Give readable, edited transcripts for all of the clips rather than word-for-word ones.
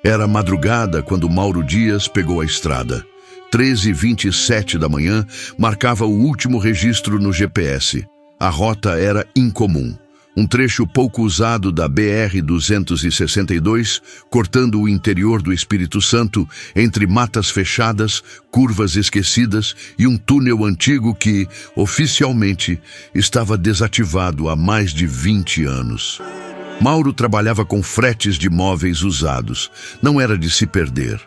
Era madrugada quando Mauro Dias pegou a estrada. 13h27 da manhã marcava o último registro no GPS. A rota era incomum. Um trecho pouco usado da BR-262, cortando o interior do Espírito Santo entre matas fechadas, curvas esquecidas e um túnel antigo que, oficialmente, estava desativado há mais de 20 anos. Mauro trabalhava com fretes de móveis usados. Não era de se perder.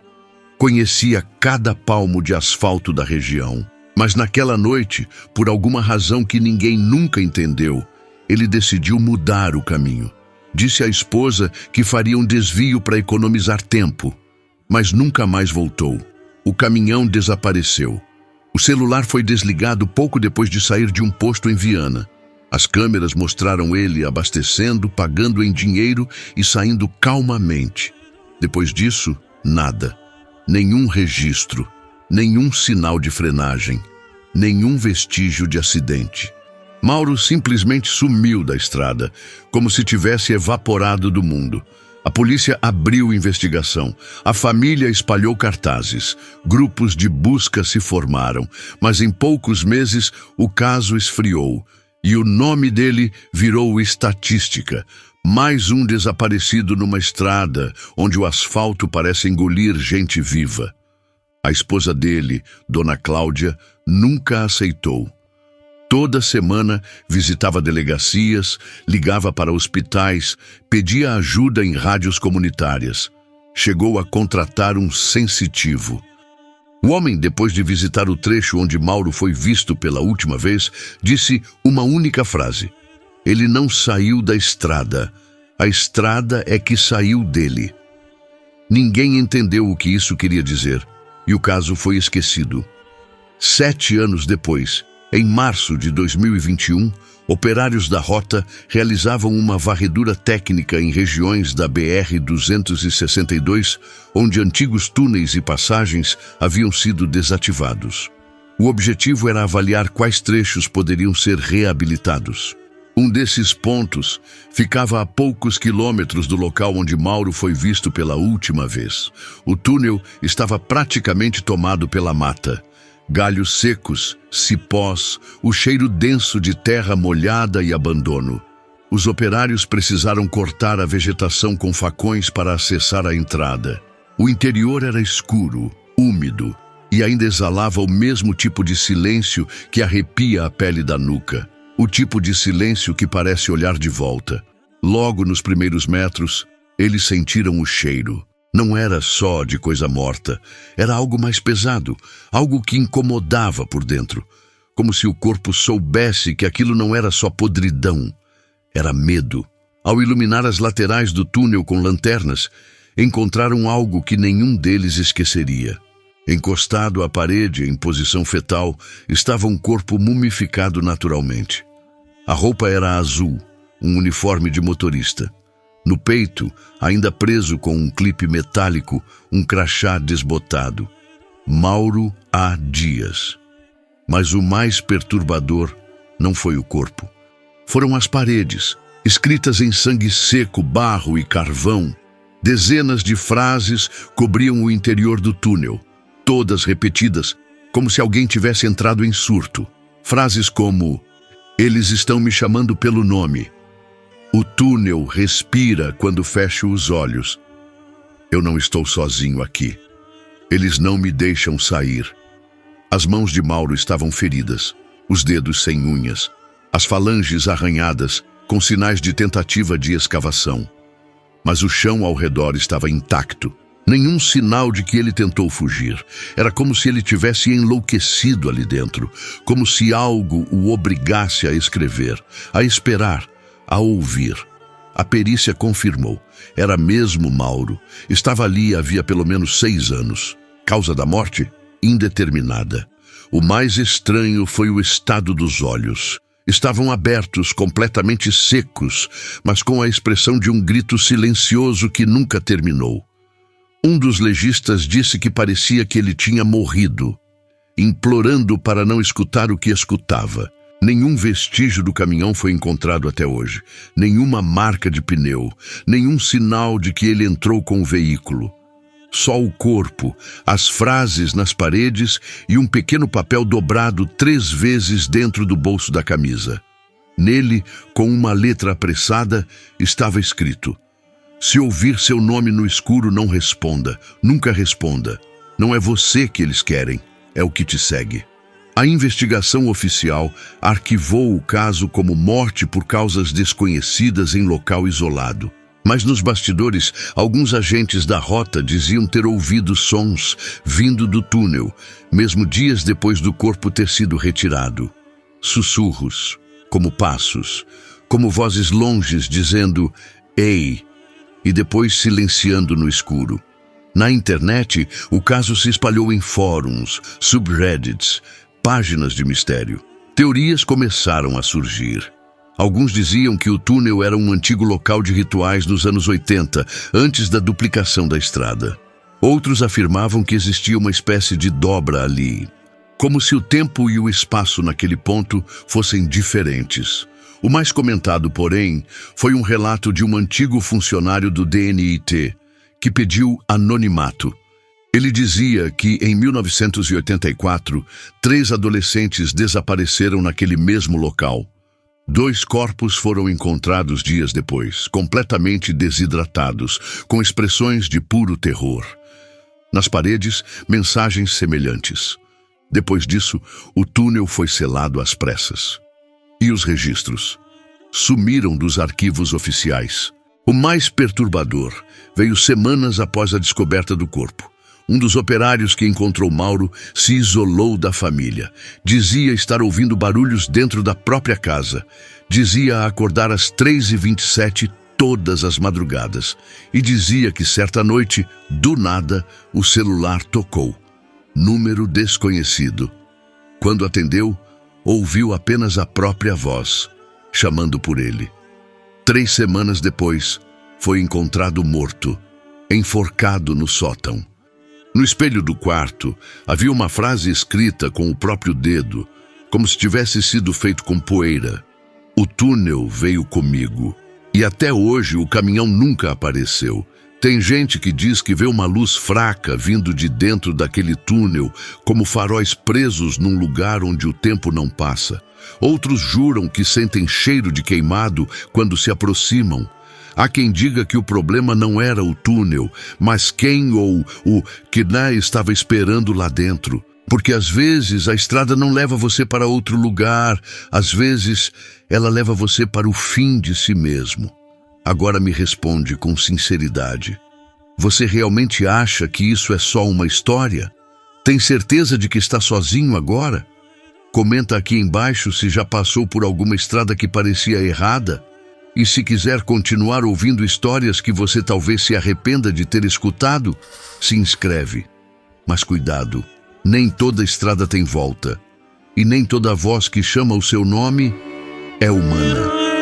Conhecia cada palmo de asfalto da região. Mas naquela noite, por alguma razão que ninguém nunca entendeu, ele decidiu mudar o caminho. Disse à esposa que faria um desvio para economizar tempo, mas nunca mais voltou. O caminhão desapareceu. O celular foi desligado pouco depois de sair de um posto em Viana. As câmeras mostraram ele abastecendo, pagando em dinheiro e saindo calmamente. Depois disso, nada. Nenhum registro, nenhum sinal de frenagem, nenhum vestígio de acidente. Mauro simplesmente sumiu da estrada, como se tivesse evaporado do mundo. A polícia abriu investigação. A família espalhou cartazes. Grupos de busca se formaram, mas em poucos meses o caso esfriou. E o nome dele virou estatística. Mais um desaparecido numa estrada onde o asfalto parece engolir gente viva. A esposa dele, Dona Cláudia, nunca aceitou. Toda semana visitava delegacias, ligava para hospitais, pedia ajuda em rádios comunitárias. Chegou a contratar um sensitivo. O homem, depois de visitar o trecho onde Mauro foi visto pela última vez, disse uma única frase: ele não saiu da estrada, a estrada é que saiu dele. Ninguém entendeu o que isso queria dizer, e o caso foi esquecido. 7 anos depois, em março de 2021, operários da rota realizavam uma varredura técnica em regiões da BR-262, onde antigos túneis e passagens haviam sido desativados. O objetivo era avaliar quais trechos poderiam ser reabilitados. Um desses pontos ficava a poucos quilômetros do local onde Mauro foi visto pela última vez. O túnel estava praticamente tomado pela mata. Galhos secos, cipós, o cheiro denso de terra molhada e abandono. Os operários precisaram cortar a vegetação com facões para acessar a entrada. O interior era escuro, úmido, e ainda exalava o mesmo tipo de silêncio que arrepia a pele da nuca. O tipo de silêncio que parece olhar de volta. Logo nos primeiros metros, eles sentiram o cheiro. Não era só de coisa morta, era algo mais pesado, algo que incomodava por dentro, como se o corpo soubesse que aquilo não era só podridão, era medo. Ao iluminar as laterais do túnel com lanternas, encontraram algo que nenhum deles esqueceria. Encostado à parede em posição fetal, estava um corpo mumificado naturalmente. A roupa era azul, um uniforme de motorista. No peito, ainda preso com um clipe metálico, um crachá desbotado. Mauro A. Dias. Mas o mais perturbador não foi o corpo. Foram as paredes, escritas em sangue seco, barro e carvão. Dezenas de frases cobriam o interior do túnel, todas repetidas, como se alguém tivesse entrado em surto. Frases como: eles estão me chamando pelo nome. O túnel respira quando fecho os olhos. Eu não estou sozinho aqui. Eles não me deixam sair. As mãos de Mauro estavam feridas, os dedos sem unhas, as falanges arranhadas, com sinais de tentativa de escavação. Mas o chão ao redor estava intacto. Nenhum sinal de que ele tentou fugir. Era como se ele tivesse enlouquecido ali dentro, como se algo o obrigasse a escrever, a esperar, a ouvir. A perícia confirmou. Era mesmo Mauro. Estava ali havia pelo menos 6 anos. Causa da morte? Indeterminada. O mais estranho foi o estado dos olhos. Estavam abertos, completamente secos, mas com a expressão de um grito silencioso que nunca terminou. Um dos legistas disse que parecia que ele tinha morrido, implorando para não escutar o que escutava. Nenhum vestígio do caminhão foi encontrado até hoje, nenhuma marca de pneu, nenhum sinal de que ele entrou com o veículo. Só o corpo, as frases nas paredes e um pequeno papel dobrado 3 vezes dentro do bolso da camisa. Nele, com uma letra apressada, estava escrito: se ouvir seu nome no escuro, não responda, nunca responda. Não é você que eles querem, é o que te segue. A investigação oficial arquivou o caso como morte por causas desconhecidas em local isolado. Mas nos bastidores, alguns agentes da rota diziam ter ouvido sons vindo do túnel, mesmo dias depois do corpo ter sido retirado. Sussurros, como passos, como vozes longes dizendo "Ei", e depois silenciando no escuro. Na internet, o caso se espalhou em fóruns, subreddits, páginas de mistério. Teorias começaram a surgir. Alguns diziam que o túnel era um antigo local de rituais dos anos 80, antes da duplicação da estrada. Outros afirmavam que existia uma espécie de dobra ali, como se o tempo e o espaço naquele ponto fossem diferentes. O mais comentado, porém, foi um relato de um antigo funcionário do DNIT, que pediu anonimato. Ele dizia que, em 1984, 3 adolescentes desapareceram naquele mesmo local. 2 corpos foram encontrados dias depois, completamente desidratados, com expressões de puro terror. Nas paredes, mensagens semelhantes. Depois disso, o túnel foi selado às pressas. E os registros? Sumiram dos arquivos oficiais. O mais perturbador veio semanas após a descoberta do corpo. Um dos operários que encontrou Mauro se isolou da família. Dizia estar ouvindo barulhos dentro da própria casa. Dizia acordar às 3h27 todas as madrugadas. E dizia que certa noite, do nada, o celular tocou. Número desconhecido. Quando atendeu, ouviu apenas a própria voz, chamando por ele. 3 semanas depois, foi encontrado morto, enforcado no sótão. No espelho do quarto, havia uma frase escrita com o próprio dedo, como se tivesse sido feito com poeira. O túnel veio comigo. E até hoje o caminhão nunca apareceu. Tem gente que diz que vê uma luz fraca vindo de dentro daquele túnel, como faróis presos num lugar onde o tempo não passa. Outros juram que sentem cheiro de queimado quando se aproximam. Há quem diga que o problema não era o túnel, mas quem ou o que estava esperando lá dentro. Porque às vezes a estrada não leva você para outro lugar, às vezes ela leva você para o fim de si mesmo. Agora me responde com sinceridade. Você realmente acha que isso é só uma história? Tem certeza de que está sozinho agora? Comenta aqui embaixo se já passou por alguma estrada que parecia errada. E se quiser continuar ouvindo histórias que você talvez se arrependa de ter escutado, se inscreve. Mas cuidado, nem toda estrada tem volta. E nem toda voz que chama o seu nome é humana.